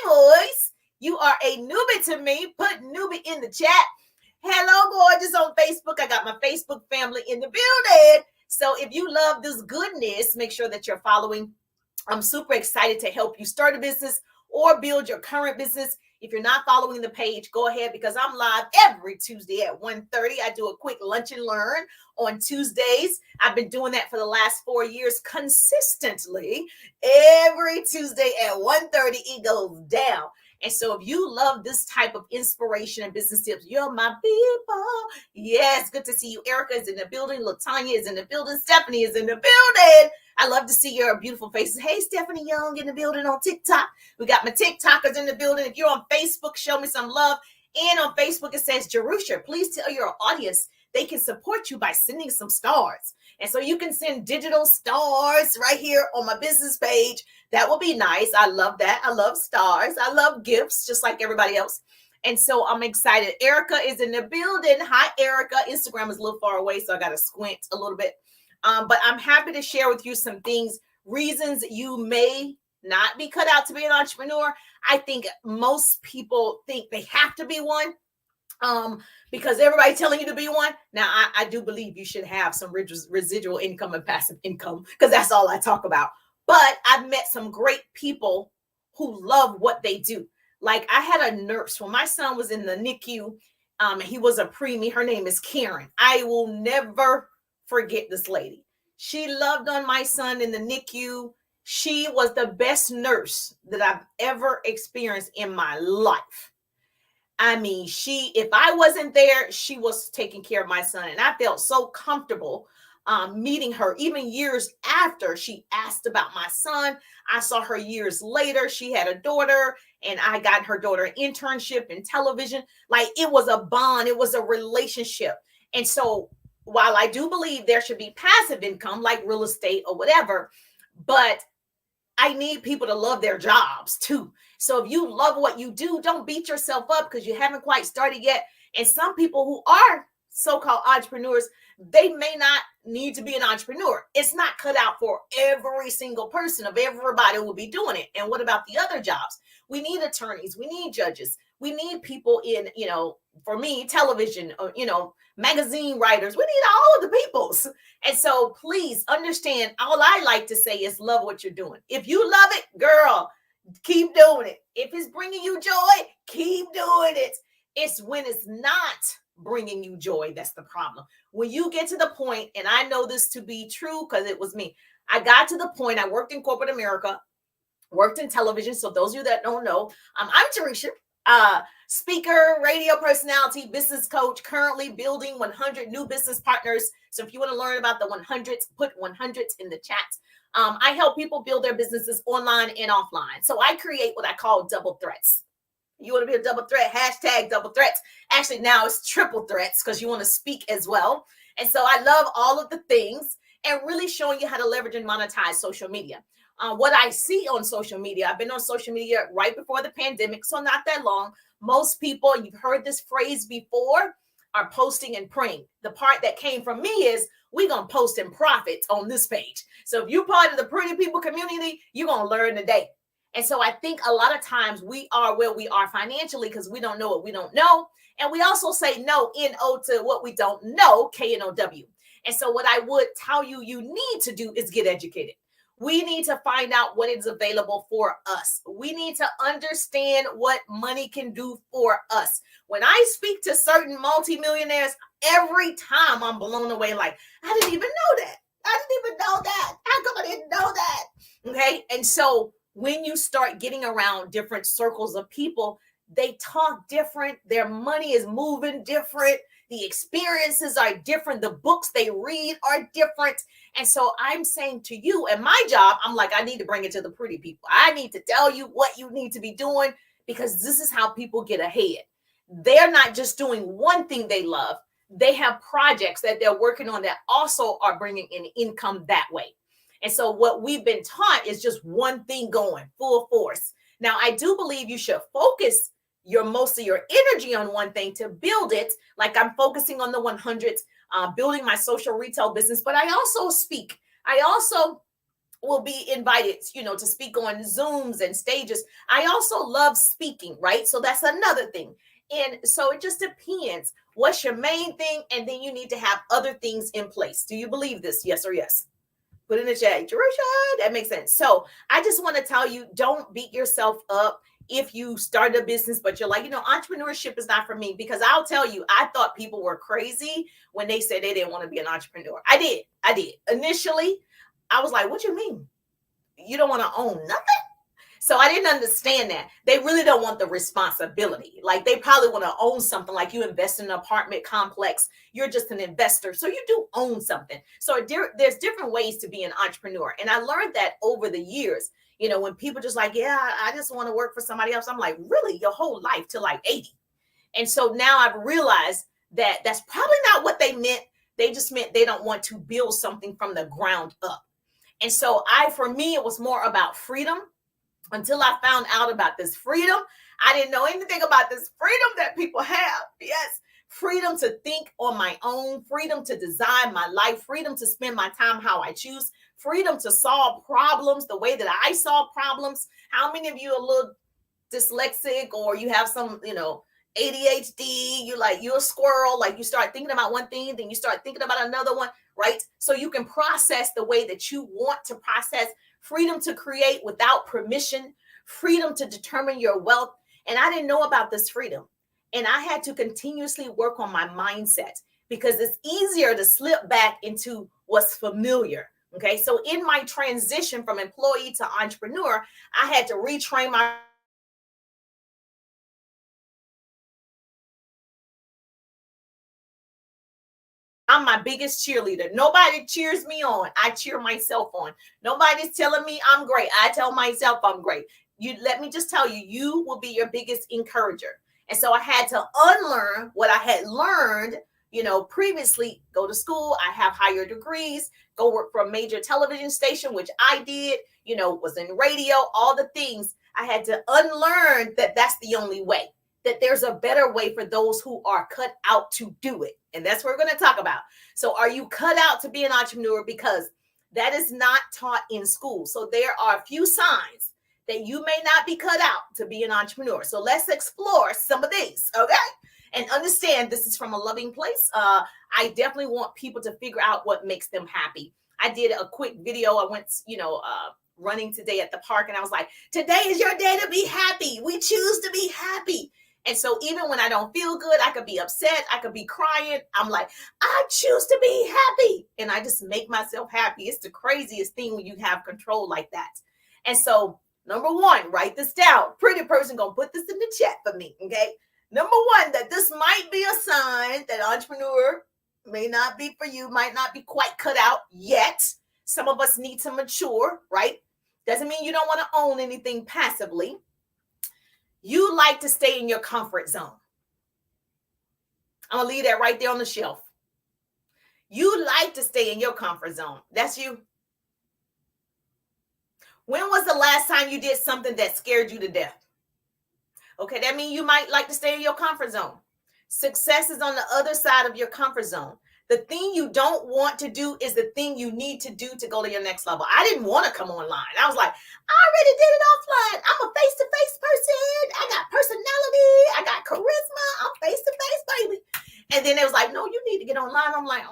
voice. You are a newbie to me. Put newbie in the chat. Hello, gorgeous on Facebook. I got my Facebook family in the building. So if you love this goodness, make sure that you're following. I'm super excited to help you start a business or build your current business. If you're not following the page, go ahead, because I'm live every Tuesday at 1:30. I do a quick lunch and learn on Tuesdays. I've been doing that for the last 4 years consistently. Every Tuesday at 1:30, it goes down. And so if you love this type of inspiration and business tips, you're my people. Yes, good to see you. Erica is in the building. Latanya is in the building. Stephanie is in the building. I love to see your beautiful faces. Hey, Stephanie Young in the building on TikTok. We got my TikTokers in the building. If you're on Facebook, show me some love. And on Facebook, it says, Jerusha, please tell your audience they can support you by sending some stars. And so you can send digital stars right here on my business page. That will be nice. I love that. I love stars. I love gifts, just like everybody else. And so I'm excited. Erica is in the building. Hi, Erica. Instagram is a little far away, so I got to squint a little bit. But I'm happy to share with you some things, reasons you may not be cut out to be an entrepreneur. I think most people think they have to be one because everybody's telling you to be one. Now, I do believe you should have some residual income and passive income because that's all I talk about. But I've met some great people who love what they do. Like I had a nurse when my son was in the NICU. He was a preemie. Her name is Karen. I will never forget this lady. She loved on my son in the NICU. She was the best nurse that I've ever experienced in my life. I mean, if I wasn't there, she was taking care of my son. And I felt so comfortable meeting her, even years after she asked about my son. I saw her years later. She had a daughter, and I got her daughter an internship in television. Like it was a bond. It was a relationship. And so while I do believe there should be passive income like real estate or whatever, but I need people to love their jobs too. So if you love what you do, don't beat yourself up because you haven't quite started yet. And some people who are so-called entrepreneurs, they may not need to be an entrepreneur. It's not cut out for every single person of everybody who will be doing it. And what about the other jobs? We need attorneys. We need judges. We need people in, for me, television, magazine writers. We need all of the peoples. And so please understand, all I like to say is love what you're doing. If you love it, girl, keep doing it. If it's bringing you joy, keep doing it. It's when it's not bringing you joy that's the problem. When you get to the point, and I know this to be true because it was me. I got to the point, I worked in corporate America, worked in television. So those of you that don't know, I'm Jerusha, speaker, radio personality, business coach, currently building 100 new business partners. So if you want to learn about the 100s, put 100s in the chat. I help people build their businesses online and offline. So I create what I call double threats. You want to be a double threat, hashtag double threats. Actually, now it's triple threats because you want to speak as well. And so I love all of the things and really showing you how to leverage and monetize social media. What I see on social media, I've been on social media right before the pandemic, so not that long. Most people, you've heard this phrase before, are posting and praying. The part that came from me is we're going to post and profit on this page. So if you're part of the Pretty People community, you're going to learn today. And so I think a lot of times we are where we are financially because we don't know what we don't know. And we also say no, N-O, to what we don't know, K-N-O-W. And so what I would tell you need to do is get educated. We need to find out what is available for us. We need to understand what money can do for us. When I speak to certain multimillionaires, every time I'm blown away, like, I didn't even know that. I didn't even know that. How come I didn't know that? Okay. And so when you start getting around different circles of people, they talk different. Their money is moving different. The experiences are different. The books they read are different. And so I'm saying to you, and my job, I'm like, I need to bring it to the pretty people. I need to tell you what you need to be doing because this is how people get ahead. They're not just doing one thing they love. They have projects that they're working on that also are bringing in income that way. And so what we've been taught is just one thing going full force. Now, I do believe you should focus most of your energy on one thing to build it. Like I'm focusing on the 100s, building my social retail business, but I also speak. I also will be invited, to speak on Zooms and stages. I also love speaking, right? So that's another thing. And so it just depends. What's your main thing? And then you need to have other things in place. Do you believe this? Yes or yes? Put in the chat, Jerusha. That makes sense. So I just want to tell you, don't beat yourself up if you start a business, but you're like, entrepreneurship is not for me. Because I'll tell you, I thought people were crazy when they said they didn't want to be an entrepreneur. I did. Initially, I was like, what you mean? You don't want to own nothing? So I didn't understand that. They really don't want the responsibility. Like they probably want to own something, like you invest in an apartment complex. You're just an investor. So you do own something. So there's different ways to be an entrepreneur. And I learned that over the years, when people just like, yeah, I just want to work for somebody else. I'm like, really? Your whole life till like 80. And so now I've realized that that's probably not what they meant. They just meant they don't want to build something from the ground up. And so for me, it was more about freedom. Until I found out about this freedom, I didn't know anything about this freedom that people have. Yes, freedom to think on my own, freedom to design my life, freedom to spend my time how I choose, freedom to solve problems the way that I solve problems. How many of you are a little dyslexic, or you have some, ADHD, you're a squirrel, like you start thinking about one thing, then you start thinking about another one, right? So you can process the way that you want to process. Freedom to create without permission, freedom to determine your wealth. And I didn't know about this freedom. And I had to continuously work on my mindset, because it's easier to slip back into what's familiar. Okay. So in my transition from employee to entrepreneur, I had to retrain my I'm my biggest cheerleader. Nobody cheers me on. I cheer myself on. Nobody's telling me I'm great. I tell myself I'm great. Let me just tell you, you will be your biggest encourager. And so I had to unlearn what I had learned, previously. Go to school. I have higher degrees, go work for a major television station, which I did, was in radio, all the things. I had to unlearn that that's the only way, that there's a better way for those who are cut out to do it. And that's what we're going to talk about. So are you cut out to be an entrepreneur? Because that is not taught in school. So there are a few signs that you may not be cut out to be an entrepreneur. So let's explore some of these, okay? And understand this is from a loving place. I definitely want people to figure out what makes them happy. I did a quick video. I went, running today at the park, and I was like, today is your day to be happy. We choose to be happy. And so even when I don't feel good, I could be upset, I could be crying. I'm like, I choose to be happy. And I just make myself happy. It's the craziest thing when you have control like that. And so, number one, write this down. Pretty person gonna put this in the chat for me, okay? Number one, that this might be a sign that entrepreneur may not be for you, might not be quite cut out yet. Some of us need to mature, right? Doesn't mean you don't want to own anything passively. You like to stay in your comfort zone. I'm going to leave that right there on the shelf. You like to stay in your comfort zone. That's you. When was the last time you did something that scared you to death? Okay, that means you might like to stay in your comfort zone. Success is on the other side of your comfort zone. The thing you don't want to do is the thing you need to do to go to your next level. I didn't want to come online. I was like, I already did it offline. I'm a face-to-face person. I got personality. I got charisma. I'm face-to-face, baby. And then it was like, no, you need to get online. I'm like,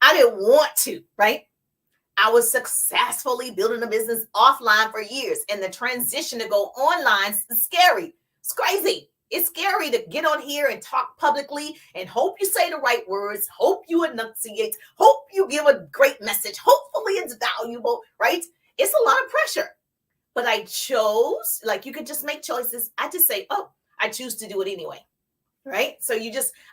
I didn't want to, right? I was successfully building a business offline for years. And the transition to go online is scary. It's crazy. It's scary to get on here and talk publicly and hope you say the right words, hope you enunciate, hope you give a great message. Hopefully it's valuable, right? It's a lot of pressure. But I chose, like you could just make choices. I just say, oh, I choose to do it anyway, right? So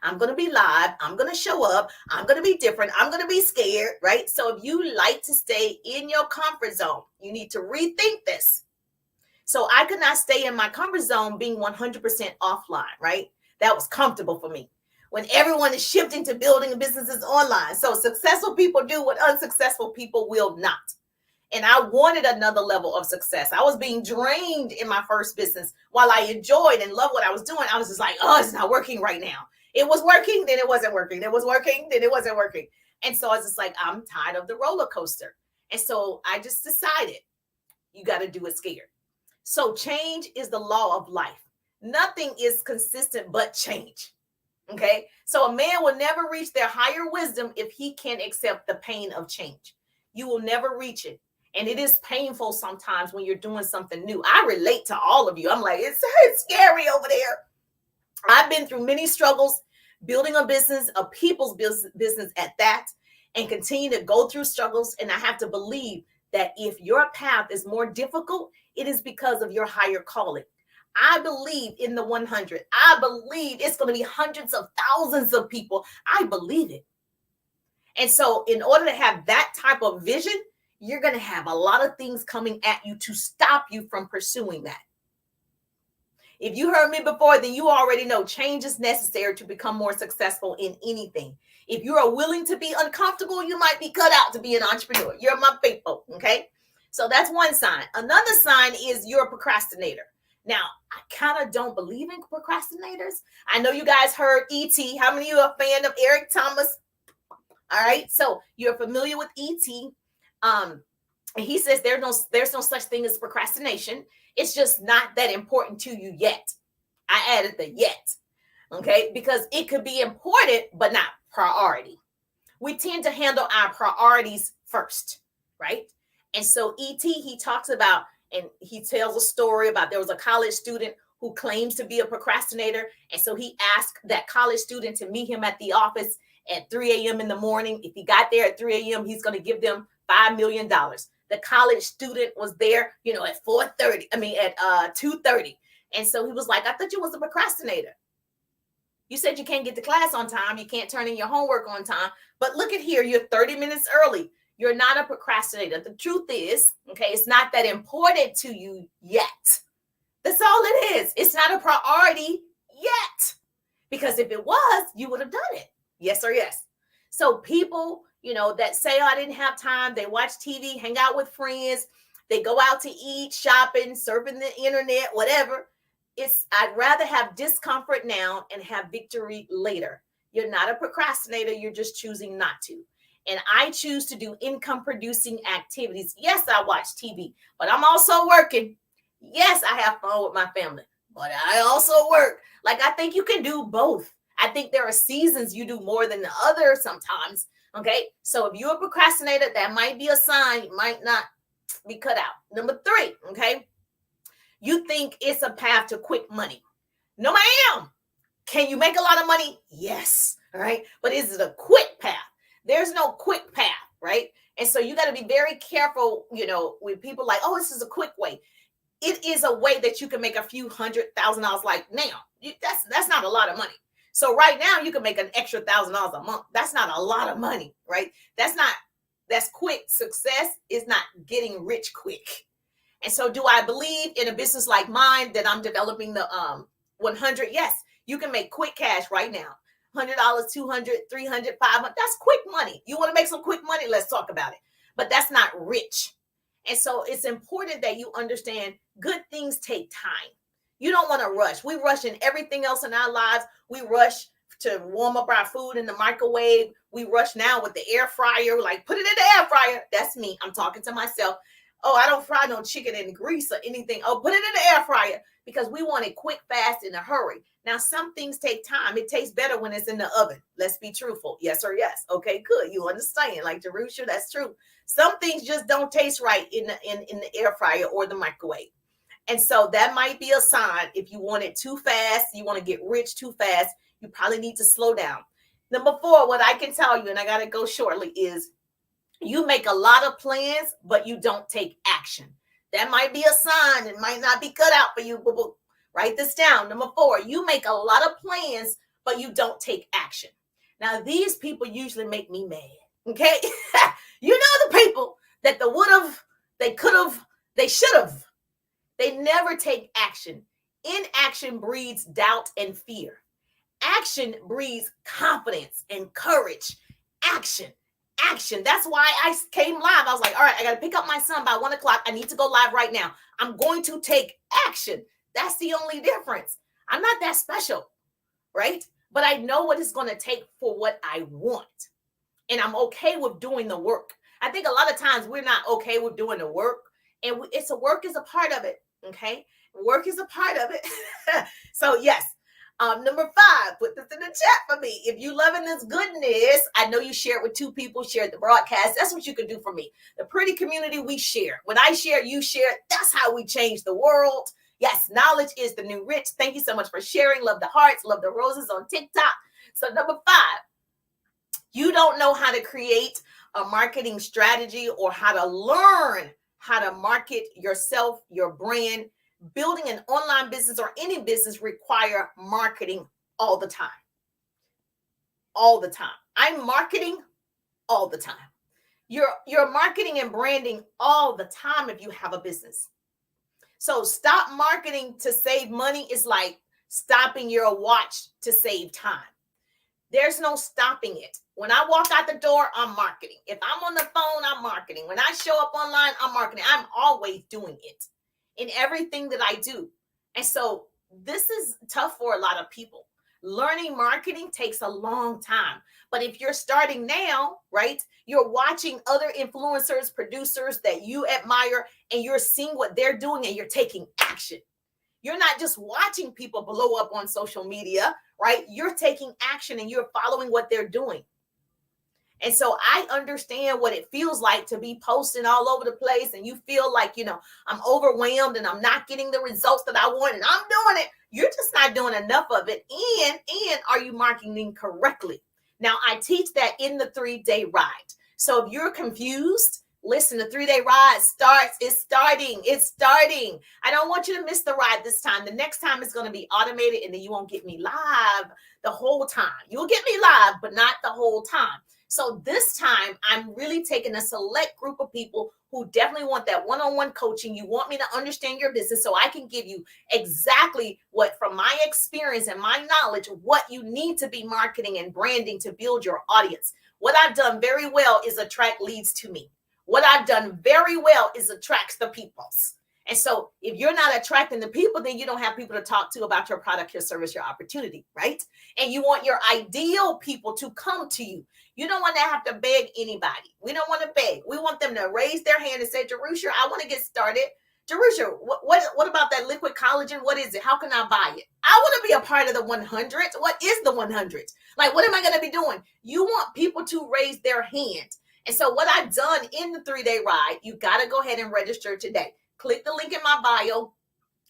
I'm going to be live. I'm going to show up. I'm going to be different. I'm going to be scared, right? So if you like to stay in your comfort zone, you need to rethink this. So I could not stay in my comfort zone being 100% offline, right? That was comfortable for me. When everyone is shifting to building businesses online. So successful people do what unsuccessful people will not. And I wanted another level of success. I was being drained in my first business. While I enjoyed and loved what I was doing, I was just like, oh, it's not working right now. It was working, then it wasn't working. It was working, then it wasn't working. And so I was just like, I'm tired of the roller coaster. And so I just decided you got to do it scared. So change is the law of life. Nothing is consistent but change. Okay. So a man will never reach their higher wisdom if he can't accept the pain of change. You will never reach it. And it is painful sometimes when you're doing something new. I relate to all of you. I'm like, it's scary over there. I've been through many struggles building a business, a people's business at that, and continue to go through struggles. And I have to believe that if your path is more difficult, it is because of your higher calling. I believe in the 100. I believe it's going to be hundreds of thousands of people. I believe it. And so in order to have that type of vision, you're going to have a lot of things coming at you to stop you from pursuing that. If you heard me before, then you already know change is necessary to become more successful in anything. If you are willing to be uncomfortable, you might be cut out to be an entrepreneur. You're my people, okay? So that's one sign. Another sign is you're a procrastinator. Now, I kind of don't believe in procrastinators. I know you guys heard E.T. How many of you are a fan of Eric Thomas? All right, so you're familiar with E.T. And he says there's no such thing as procrastination. It's just not that important to you yet. I added the yet, okay? Because it could be important, but not priority. We tend to handle our priorities first, right? And so E.T., he talks about, and he tells a story about there was a college student who claims to be a procrastinator. And so he asked that college student to meet him at the office at 3 a.m. in the morning. If he got there at 3 a.m., he's going to give them $5 million. The college student was there, at 4:30. At 2:30. And so he was like, I thought you was a procrastinator. You said you can't get to class on time. You can't turn in your homework on time. But look at here, you're 30 minutes early. You're not a procrastinator. The truth is, okay, it's not that important to you yet. That's all it is. It's not a priority yet. Because if it was, you would have done it. Yes or yes. So people, that say, I didn't have time. They watch TV, hang out with friends. They go out to eat, shopping, surfing the internet, whatever. I'd rather have discomfort now and have victory later. You're not a procrastinator. You're just choosing not to. And I choose to do income producing activities. Yes, I watch TV, but I'm also working. Yes, I have fun with my family, but I also work. Like, I think you can do both. I think there are seasons you do more than the other sometimes. Okay. So if you're a procrastinator, that might be a sign you might not be cut out. Number 3. Okay. You think it's a path to quick money. No, ma'am. Can you make a lot of money? Yes. All right. But is it a quick path? There's no quick path. Right. And so you got to be very careful, with people like, oh, this is a quick way. It is a way that you can make a few $100,000 like now. That's not a lot of money. So right now you can make an extra $1,000 a month. That's not a lot of money, right? That's quick. Success is not getting rich quick. And so do I believe in a business like mine that I'm developing the 100? Yes, you can make quick cash right now. $100, $200, $300, $500. That's quick money. You want to make some quick money? Let's talk about it. But that's not rich. And so it's important that you understand good things take time. You don't want to rush. We rush in everything else in our lives. We rush to warm up our food in the microwave. We rush now with the air fryer. Like, put it in the air fryer. That's me. I'm talking to myself. Oh, I don't fry no chicken in grease or anything. Oh, put it in the air fryer, because we want it quick, fast, in a hurry. Now, some things take time. It tastes better when it's in the oven. Let's be truthful. Yes or yes. Okay, good. You understand. Like Jerusha, that's true. Some things just don't taste right in the air fryer or the microwave. And so that might be a sign. If you want it too fast, you want to get rich too fast, you probably need to slow down. Number 4, what I can tell you, and I got to go shortly, is you make a lot of plans, but you don't take action. That might be a sign. It might not be cut out for you. But write this down. Number 4, you make a lot of plans, but you don't take action. Now, these people usually make me mad. Okay. You know, the people that they would have, they could have, they should have. They never take action. Inaction breeds doubt and fear. Action breeds confidence and courage. Action. That's why I came live. I was like, all right, I got to pick up my son by 1 o'clock. I need to go live right now. I'm going to take action. That's the only difference. I'm not that special, right? But I know what it's going to take for what I want. And I'm okay with doing the work. I think a lot of times we're not okay with doing the work, and work is a part of it. Okay, work is a part of it. So yes. Number 5, put this in the chat for me. If you loving this goodness, I know you share it with 2 people, share the broadcast. That's what you can do for me. The pretty community, we share. When I share, you share. That's how we change the world. Yes, knowledge is the new rich. Thank you so much for sharing. Love the hearts, love the roses on TikTok. So number 5, you don't know how to create a marketing strategy or how to learn how to market yourself, your brand. Building an online business or any business require marketing all the time. All the time. I'm marketing all the time. You're marketing and branding all the time if you have a business. So stop marketing to save money is like stopping your watch to save time. There's no stopping it. When I walk out the door, I'm marketing. If I'm on the phone, I'm marketing. When I show up online, I'm marketing. I'm always doing it in everything that I do. And so this is tough for a lot of people. Learning marketing takes a long time. But if you're starting now, right, you're watching other influencers, producers that you admire, and you're seeing what they're doing and you're taking action. You're not just watching people blow up on social media, right? You're taking action and you're following what they're doing. And so I understand what it feels like to be posting all over the place and you feel like, I'm overwhelmed and I'm not getting the results that I want and I'm doing it. You're just not doing enough of it. And are you marketing correctly? Now, I teach that in the 3-day ride. So if you're confused, listen, the 3-day ride it's starting. I don't want you to miss the ride this time. The next time it's going to be automated and then you won't get me live the whole time. You'll get me live, but not the whole time. So this time, I'm really taking a select group of people who definitely want that one-on-one coaching. You want me to understand your business so I can give you exactly what, from my experience and my knowledge, what you need to be marketing and branding to build your audience. What I've done very well is attract leads to me. What I've done very well is attracts the peoples. And so if you're not attracting the people, then you don't have people to talk to about your product, your service, your opportunity, right? And you want your ideal people to come to you. You don't want to have to beg anybody. We don't want to beg. We want them to raise their hand and say, Jerusha, I want to get started. Jerusha, what about that liquid collagen? What is it? How can I buy it? I want to be a part of the 100. What is the 100? Like, what am I going to be doing? You want people to raise their hand. And so what I've done in the 3-day ride, you got to go ahead and register today. Click the link in my bio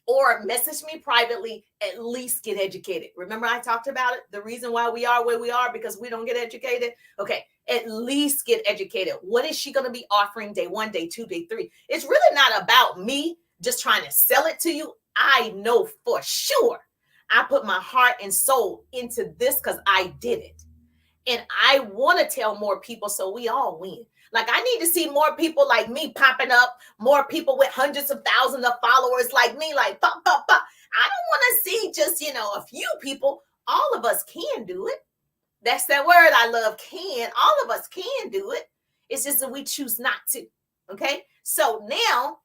or message me privately, at least get educated. Remember I talked about it? The reason why we are where we are because we don't get educated. Okay, at least get educated. What is she going to be offering day 1, day 2, day 3? It's really not about me just trying to sell it to you. I know for sure I put my heart and soul into this because I did it. And I want to tell more people so we all win. Like, I need to see more people like me popping up, more people with hundreds of thousands of followers like me, like pop, pop, pop. I don't want to see just, a few people. All of us can do it. That's that word I love, can. All of us can do it. It's just that we choose not to. Okay. So now,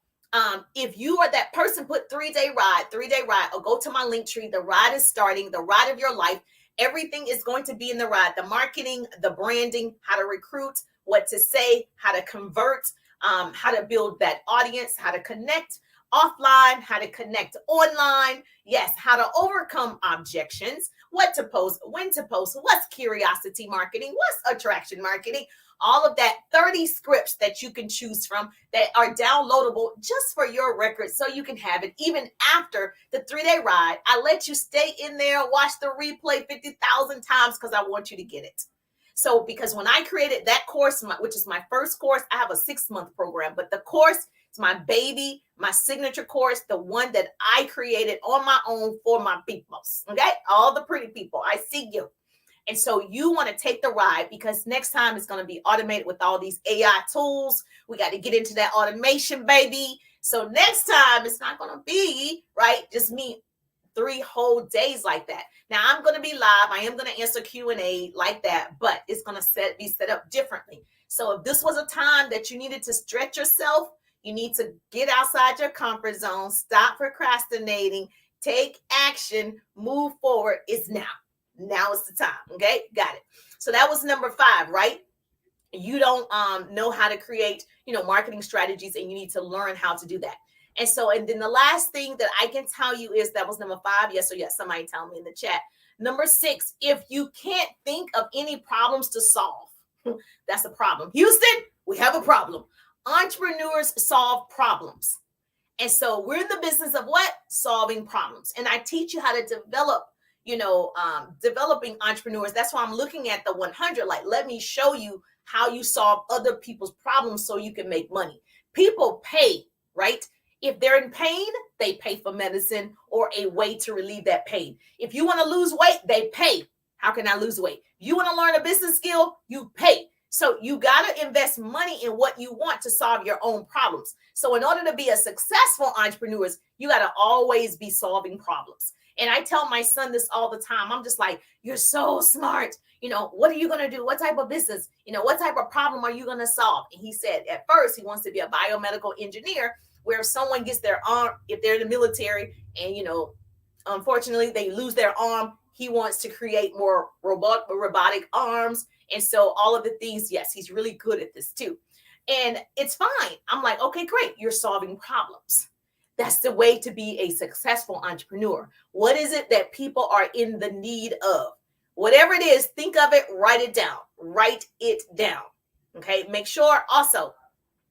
if you are that person, put 3-day ride, or go to my link tree. The ride is starting, the ride of your life. Everything is going to be in the ride. The marketing, the branding, how to recruit, what to say, how to convert, how to build that audience, how to connect offline, how to connect online. Yes, how to overcome objections, what to post, when to post, what's curiosity marketing, what's attraction marketing, all of that 30 scripts that you can choose from that are downloadable just for your record so you can have it even after the 3-day ride. I let you stay in there, watch the replay 50,000 times because I want you to get it. So because when I created that course, which is my first course, I have a 6-month program, but the course is my baby, my signature course, the one that I created on my own for my people. Okay, all the pretty people, I see you. And so you want to take the ride because next time it's going to be automated with all these AI tools. We got to get into that automation, baby. So next time it's not going to be, right, just me 3 whole days like that. Now I'm going to be live. I am going to answer Q&A like that, but it's going to be set up differently. So if this was a time that you needed to stretch yourself, you need to get outside your comfort zone, stop procrastinating, take action, move forward. It's now. Now is the time. Okay, got it. So that was number 5, right? you don't know how to create, marketing strategies, and you need to learn how to do that. And then the last thing that I can tell you is, that was number 5. Yes or yes, somebody tell me in the chat. Number 6, if you can't think of any problems to solve, that's a problem. Houston, we have a problem. Entrepreneurs solve problems. And so we're in the business of what? Solving problems. And I teach you how to develop, developing entrepreneurs. That's why I'm looking at the 100. Like, let me show you how you solve other people's problems so you can make money. People pay, right? If they're in pain, they pay for medicine or a way to relieve that pain. If you want to lose weight, they pay. How can I lose weight? You want to learn a business skill, you pay. So you got to invest money in what you want to solve your own problems. So in order to be a successful entrepreneur, you got to always be solving problems. And I tell my son this all the time. I'm just like, you're so smart. What are you going to do? What type of business? What type of problem are you going to solve? And he said at first he wants to be a biomedical engineer, where if someone gets their arm, if they're in the military and, unfortunately they lose their arm, he wants to create more robotic arms. And so all of the things, yes, he's really good at this too. And it's fine. I'm like, okay, great. You're solving problems. That's the way to be a successful entrepreneur. What is it that people are in the need of? Whatever it is, think of it, write it down. Write it down. Okay. Make sure also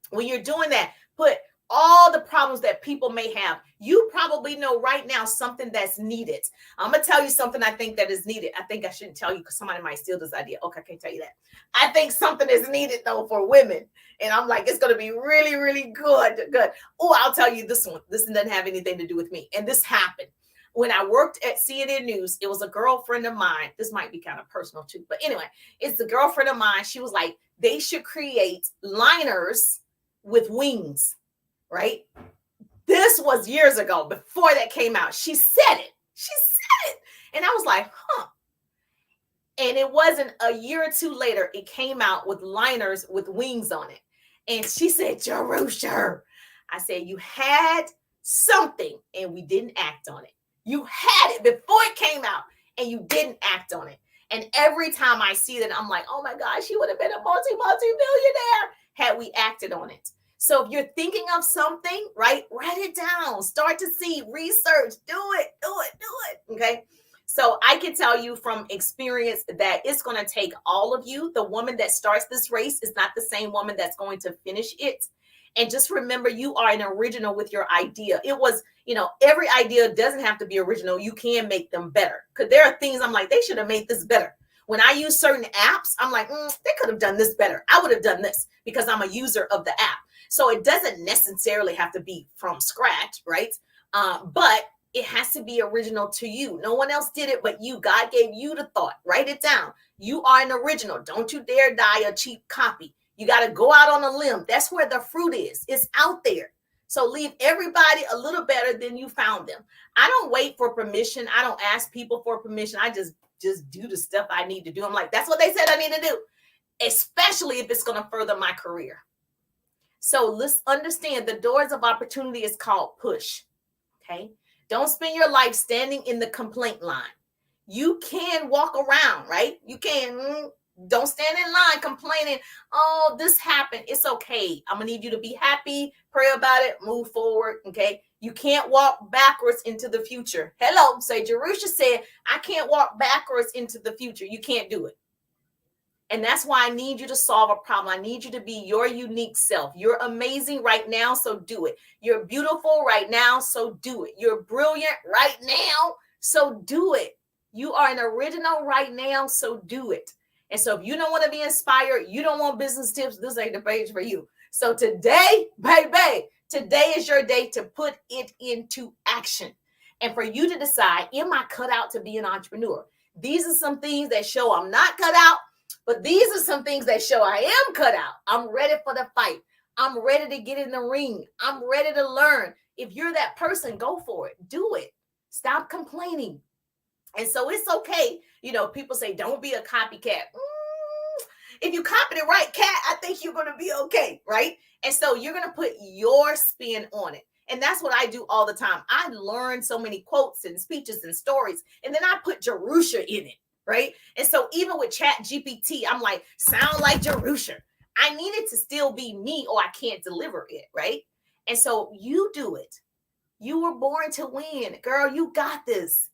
when you're doing that, put all the problems that people may have. You probably know right now something that's needed. I'm going to tell you something I think that is needed. I think I shouldn't tell you because somebody might steal this idea. Okay, I can't tell you that. I think something is needed though for women. And I'm like, it's going to be really, really good. Oh, I'll tell you this one. This doesn't have anything to do with me. And this happened when I worked at CNN News. It was a girlfriend of mine. This might be kind of personal too. But anyway, it's a girlfriend of mine. She was like, they should create liners with wings. Right? This was years ago before that came out. She said it. And I was like, huh. And it wasn't a year or two later, it came out with liners with wings on it. And she said, Jerusha. I said, you had something and we didn't act on it. You had it before it came out and you didn't act on it. And every time I see that, I'm like, oh my gosh, she would have been a multi-millionaire had we acted on it. So if you're thinking of something, right, write it down, start to see, research, do it. Okay. So I can tell you from experience that it's going to take all of you. The woman that starts this race is not the same woman that's going to finish it. And just remember, you are an original with your idea. It was, every idea doesn't have to be original. You can make them better. Because there are things I'm like, they should have made this better. When I use certain apps, I'm like, they could have done this better. I would have done this because I'm a user of the app. So it doesn't necessarily have to be from scratch, right? But it has to be original to you. No one else did it but you. God gave you the thought. Write it down. You are an original. Don't you dare die a cheap copy. You got to go out on a limb. That's where the fruit is. It's out there. So leave everybody a little better than you found them. I don't wait for permission. I don't ask people for permission. I just do the stuff I need to do. I'm like, that's what they said I need to do, especially if it's going to further my career. So let's understand the doors of opportunity is called push. Okay. Don't spend your life standing in the complaint line. You can walk around, right? You can. Don't stand in line complaining. Oh, this happened. It's okay. I'm going to need you to be happy, pray about it, move forward. Okay. You can't walk backwards into the future. Hello. Say, Jerusha said, I can't walk backwards into the future. You can't do it. And that's why I need you to solve a problem. I need you to be your unique self. You're amazing right now, so do it. You're beautiful right now, so do it. You're brilliant right now, so do it. You are an original right now, so do it. And so if you don't want to be inspired, you don't want business tips, this ain't the page for you. So today, baby, today is your day to put it into action. And for you to decide, am I cut out to be an entrepreneur? These are some things that show I'm not cut out. But these are some things that show I am cut out. I'm ready for the fight. I'm ready to get in the ring. I'm ready to learn. If you're that person, go for it. Do it. Stop complaining. And so it's okay. People say, don't be a copycat. If you copy it right, cat, I think you're going to be okay, right? And so you're going to put your spin on it. And that's what I do all the time. I learn so many quotes and speeches and stories, and then I put Jerusha in it. right? And so even with Chat GPT, I'm like, sound like Jerusha. I need it to still be me or I can't deliver it, right? And so you do it. You were born to win. Girl, you got this.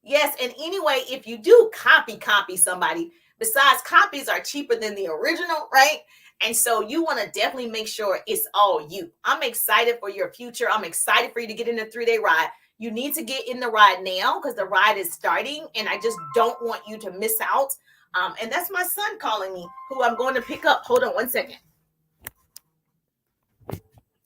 Yes, and anyway, if you do copy somebody, besides copies are cheaper than the original, right? And so you want to definitely make sure it's all you. I'm excited for your future. I'm excited for you to get in the 3-day ride. You need to get in the ride now because the ride is starting, and I just don't want you to miss out. And that's my son calling me, who I'm going to pick up. Hold on one second.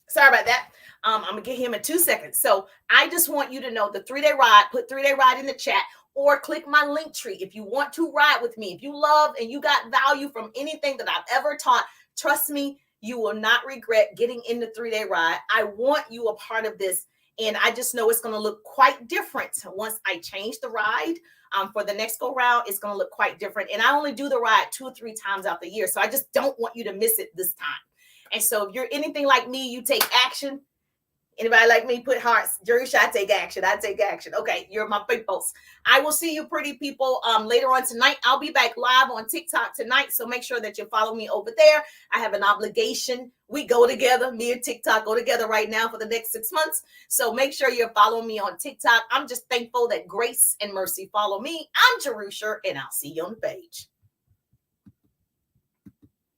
Sorry about that. I'm gonna get him in 2 seconds. So I just want you to know the 3-day ride. Put 3-day ride in the chat or click my link tree if you want to ride with me. If you love and you got value from anything that I've ever taught, trust me, you will not regret getting in the 3-day ride. I want you a part of this, and I just know it's gonna look quite different once I change the ride. For the next go round, it's gonna look quite different. And I only do the ride 2 or 3 times out the year, so I just don't want you to miss it this time. And so if you're anything like me, you take action. Anybody like me, put hearts. Jerusha, I take action. I take action. Okay, you're my peoples. I will see you pretty people later on tonight. I'll be back live on TikTok tonight, so make sure that you follow me over there. I have an obligation. We go together. Me and TikTok go together right now for the next 6 months. So make sure you're following me on TikTok. I'm just thankful that grace and mercy follow me. I'm Jerusha, and I'll see you on the page.